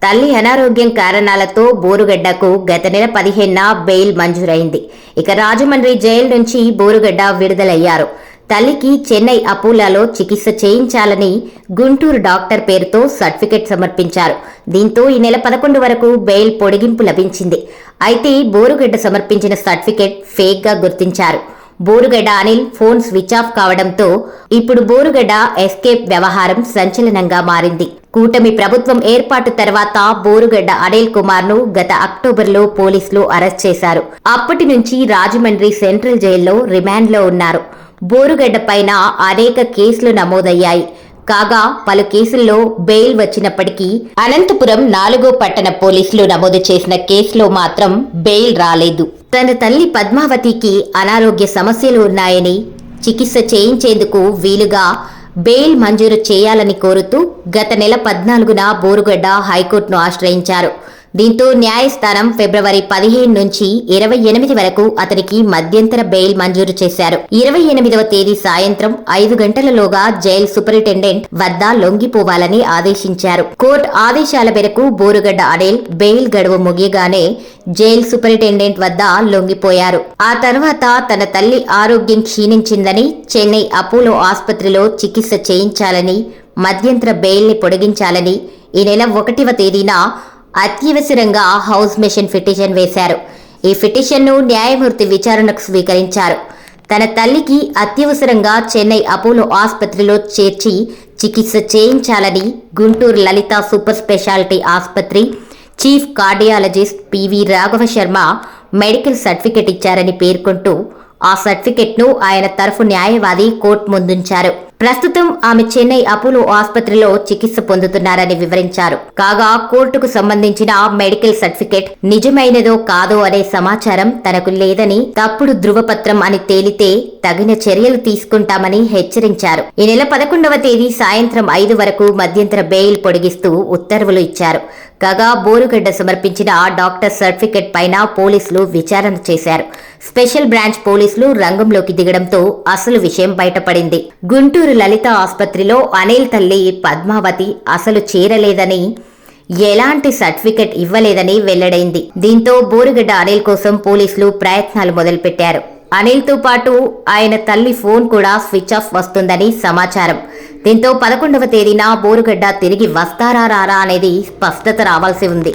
తల్లి అనారోగ్యం కారణాలతో బోరుగడ్డకు గత నెల 15న బెయిల్ మంజూరైంది. ఇక రాజమండ్రి జైలు నుంచి బోరుగడ్డ విడుదలయ్యారు. తల్లికి చెన్నై అపోలోలో చికిత్స చేయించాలని గుంటూరు డాక్టర్ పేరుతో సర్టిఫికెట్ సమర్పించారు. దీంతో ఈ నెల 11 వరకు బెయిల్ పొడిగింపు లభించింది. అయితే బోరుగడ్డ సమర్పించిన సర్టిఫికెట్ ఫేక్ గా గుర్తించారు. Borugadda Anil phone switch off కావడంతో ఇప్పుడు బోరుగడ్డ ఎస్కేప్ వ్యవహారం సంచలనంగా మారింది. కూటమి ప్రభుత్వం ఏర్పాటు తర్వాత బోరుగడ్డ అనిల్ కుమార్ ను గత అక్టోబర్లో పోలీసులు అరెస్ట్ చేశారు. అప్పటి నుంచి రాజమండ్రి సెంట్రల్ జైల్లో రిమాండ్లో ఉన్నారు. బోరుగడ్డ పైన అనేక కేసులు నమోదయ్యాయి. కాగా పలు కేసుల్లో బెయిల్ వచ్చినప్పటికీ అనంతపురం 4వ పట్టణ పోలీసులు నమోదు చేసిన కేసులో మాత్రం బెయిల్ రాలేదు. తన తల్లి పద్మావతికి అనారోగ్య సమస్యలు ఉన్నాయని చికిత్స చేయించేందుకు వీలుగా బెయిల్ మంజూరు చేయాలని కోరుతూ గత నెల 14న బోరుగడ్డ హైకోర్టును ఆశ్రయించారు. దీంతో న్యాయస్థానం ఫిబ్రవరి 15 నుంచి 28 వరకు అతనికి మధ్యంతర బెయిల్ మంజూరు చేశారు. 28వ తేదీ సాయంత్రం 5 గంటలలోగా జైలు సూపరింటెండెంట్ వద్ద లొంగిపోవాలని ఆదేశించారు. కోర్టు ఆదేశాల మేరకు బోరుగడ్డ అనిల్ బెయిల్ గడువు ముగియగానే జైలు సూపరింటెండెంట్ వద్ద లొంగిపోయారు. ఆ తర్వాత తన తల్లి ఆరోగ్యం క్షీణించిందని చెన్నై అపోలో ఆసుపత్రిలో చికిత్స చేయించాలని మధ్యంతర బెయిల్ ని పొడిగించాలని ఈ నెల 1వ తేదీన అత్యవసరంగా హౌస్ మెషన్ పిటిషన్ వేశారు. ఈ పిటిషన్ను న్యాయమూర్తి విచారణకు స్వీకరించారు. తన తల్లికి అత్యవసరంగా చెన్నై అపోలో ఆసుపత్రిలో చేర్చి చికిత్స చేయించాలని గుంటూరు లలిత సూపర్ స్పెషాలిటీ ఆసుపత్రి chief cardiologist PV Raghava Sharma medical certificate ఇచ్చారని పేర్కొంటూ ఆ సర్టిఫికెట్ను ఆయన తరఫు న్యాయవాది కోర్టు ముందుంచారు. ప్రస్తుతం ఆమె చెన్నై అపోలో ఆసుపత్రిలో చికిత్స పొందుతున్నారని వివరించారు. కాగా కోర్టుకు సంబంధించిన మెడికల్ సర్టిఫికెట్ నిజమైనదో కాదో అనే సమాచారం తనకు లేదని, తప్పుడు ధృవపత్రం అని తేలితే తగిన చర్యలు తీసుకుంటామని హెచ్చరించారు. ఈ నెల 11వ తేదీ సాయంత్రం 5 వరకు మధ్యంతర బెయిల్ పొడిగిస్తూ ఉత్తర్వులు ఇచ్చారు. కాగా బోరుగడ్డ సమర్పించిన డాక్టర్ సర్టిఫికెట్ పైన పోలీసులు విచారణ చేశారు. స్పెషల్ బ్రాంచ్ పోలీసులు రంగంలోకి దిగడంతో అసలు విషయం బయటపడింది. గుంటూరు లలిత ఆసుపత్రిలో అనిల్ తల్లి పద్మావతి అసలు చేరలేదని, ఎలాంటి సర్టిఫికెట్ ఇవ్వలేదని వెల్లడైంది. దీంతో బోరుగడ్డ అనిల్ కోసం పోలీసులు ప్రయత్నాలు మొదలుపెట్టారు. అనిల్ తో పాటు ఆయన తల్లి ఫోన్ కూడా స్విచ్ ఆఫ్ వస్తుందని సమాచారం. దీంతో 11వ తేదీన బోరుగడ్డ తిరిగి వస్తారా రారా అనేది స్పష్టత రావాల్సి ఉంది.